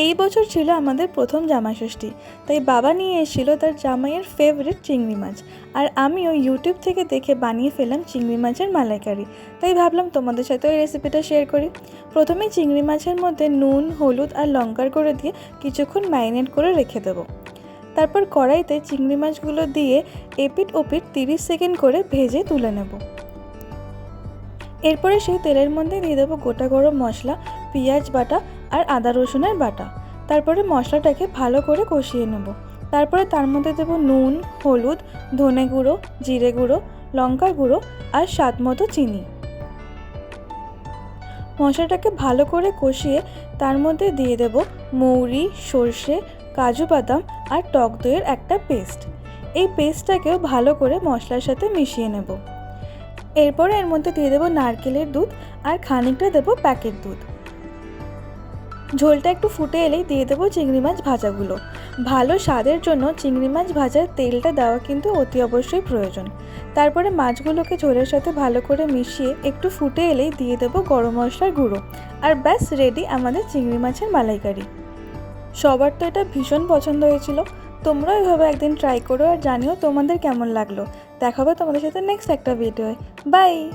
এই বছর ছিল আমাদের প্রথম জামাইষষ্ঠী, তাই বাবা নিয়ে এসেছিল তার জামাইয়ের ফেভারিট চিংড়ি মাছ। আর আমিও ইউটিউব থেকে দেখে বানিয়ে ফেললাম চিংড়ি মাছের মালাইকারি। তাই ভাবলাম তোমাদের সাথে ওই রেসিপিটা শেয়ার করি। প্রথমে চিংড়ি মাছের মধ্যে নুন, হলুদ আর লঙ্কার গুঁড়ো দিয়ে কিছুক্ষণ ম্যারিনেট করে রেখে দেবো। তারপর কড়াইতে চিংড়ি মাছগুলো দিয়ে এপিট ওপিট 30 সেকেন্ড করে ভেজে তুলে নেব। এরপরে সেই তেলের মধ্যে দিয়ে দেবো গোটা গরম মশলা, পেঁয়াজ বাটা আর আদা রসুনের বাটা। তারপরে মশলাটাকে ভালো করে কষিয়ে নেব। তারপরে তার মধ্যে দেবো নুন, হলুদ, ধনে গুঁড়ো, জিরে গুঁড়ো, লঙ্কার গুঁড়ো আর স্বাদ মতো চিনি। মশলাটাকে ভালো করে কষিয়ে তার মধ্যে দিয়ে দেব মৌরি, সর্ষে, কাজু বাদাম আর টক দইয়ের একটা পেস্ট। এই পেস্টটাকেও ভালো করে মশলার সাথে মিশিয়ে নেব। এরপরে এর মধ্যে দিয়ে দেবো নারকেলের দুধ আর খানিকটা দেবো প্যাকেট দুধ। ঝোলটা একটু ফুটে এলেই দিয়ে দেবো চিংড়ি মাছ ভাজাগুলো। ভালো স্বাদের জন্য চিংড়ি মাছ ভাজার তেলটা দেওয়া কিন্তু অতি অবশ্যই প্রয়োজন। তারপরে মাছগুলোকে ঝোলের সাথে ভালো করে মিশিয়ে একটু ফুটে এলেই দিয়ে দেবো গরম মশলার গুঁড়ো। আর ব্যাস রেডি আমাদের চিংড়ি মাছের মালাইকারি। সবার তো এটা ভীষণ পছন্দ হয়েছিল। তোমরা এভাবে একদিন ট্রাই করো আর জানিও তোমাদের কেমন লাগলো। দেখা হবে তোমাদের সাথে নেক্সট একটা ভিডিওয়। বাই।